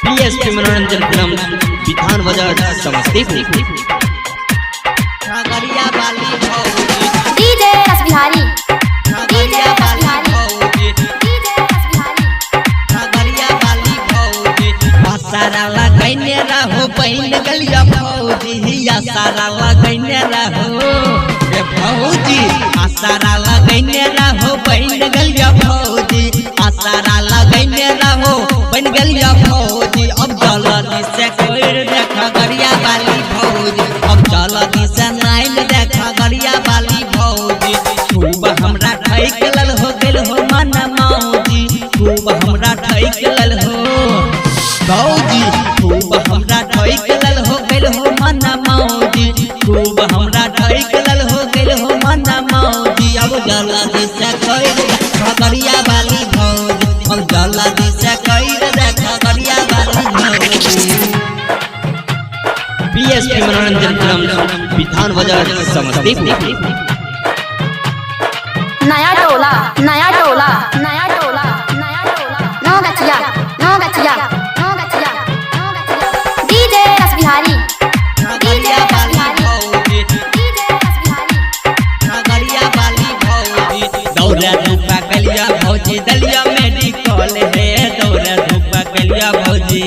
PSP मनोरंजन film विधान बाजार समस्तीपुर। खगड़िया बाली भौजी डीजे बिहारी डीजे बिहारी खगड़िया बाली भौजी सारा लगैने रहो बहन गलिया भौजी सारा लगैने रहो भौजी सारा लगैने रहो बहन गलिया भौजी सारा लगैने रहो बन गलिया भौजी। अब जल्दी से कोई देख खगड़िया बाली भौजी, अब जल्दी से नाइल देख खगड़िया बाली भौजी। खूब हमरा ठैक लल हो गेल हो मन मौजी, खूब हमरा ठैक लल हो भौजी, खूब हमरा ठैक लल हो गेल हो मन मौजी, खूब हमरा ठैक लल हो गेल हो मन मौजी। अब जल्दी से कोई खगड़िया बाली भौजी, अब जल्दी से कोई देख खगड़िया बाली भौजी। PSP मनोरंजन फिल्म विधान बाजार समस्तीपुर। नया टोला नया टोला नया टोला नया टोला नो गचिया नो गचिया नो गचिया नो गचिया डीजे बिहारी खगड़िया बाली भौजी डीजे बिहारी खगड़िया बाली भौजी दौड़ा धूपा गलिया भौजी दलिया मेडिकल है, दौड़ा धूपा गलिया भौजी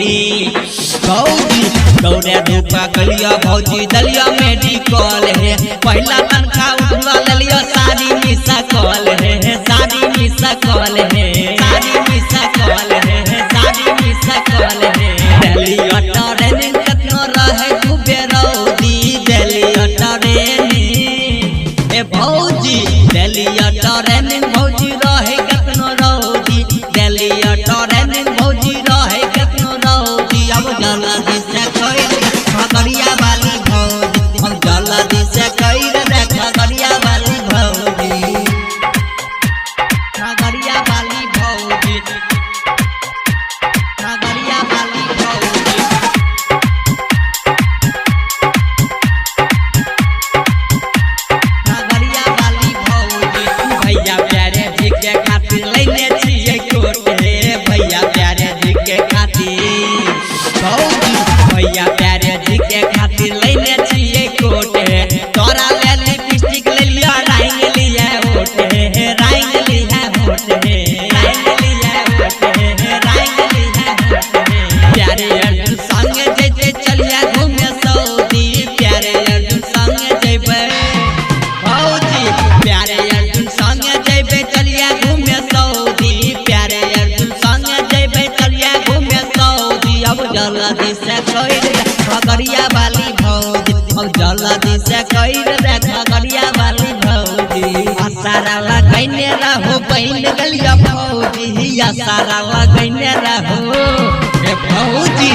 भौजी दौड़ा धूपा गलिया भौजी दलिया मेडिकल है। पहला तनखा उठवा लिया साड़ी मिसा कॉल है, साड़ी मिसा कॉल है, साड़ी मिसा कॉल है, साड़ी मिसा कॉल है। दलिया ट्रेनिंग कतनो रहे डूबे रौदी, दलिया ट्रेनिंग ए भौजी दलिया ट्रेनिंग भौजी रहे कतनो रौदी, दलिया ट्रेनिंग भौजी रहे कतनो रौदी। अब जल्दी से कोई खगड़िया बाली भौजी, अब जल्दी से कोई देख खगड़िया बाली भौजी। खगड़िया बाली भौजी खगड़िया बाली भौजी खगड़िया बाली भौजी भैया प्यारे जी के खातिर लेने छिए कोट रे, भैया प्यारे जी के खातिर भौजी, भैया प्यारे जी के खातिर लेने छिए कोट रे। तोरा ले लिपस्टिक ले लिया राइंग लिया होट है, राइंग लिया होट है, राइंग लिया होट है, राइंग लिया होट है। प्यारे अर्जुन संग जैसे चलिया घूमे सऊदी, प्यारे अर्जुन संग जैबे भौजी, प्यारे अर्जुन संग जैबे चलिया घूमे सऊदी, प्यारे अर्जुन संग जैबे चलिया घूमे सऊदी। अब जल्दी से कोई खगड़िया बाली भौजी, अब जल्दी से कोई देख खगड़िया बाली भौजी। सारा लगैने रहो बहन गलिया भौजी, सारा लगैने रहो भौजी,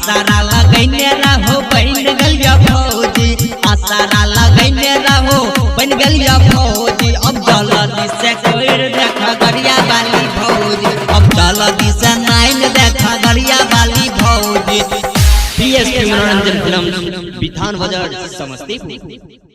सारा लगैने रहो बहन गलिया भौजी, सारा लगैने रहो बन गलिया भौजी। अब जल्दी से कोई देख खगड़िया बाली भौजी, अब जल्दी से नाइन देख खगड़िया बाली भौजी। PSP मनोरंजन फिल्म विधान बाजार समस्तीपुर।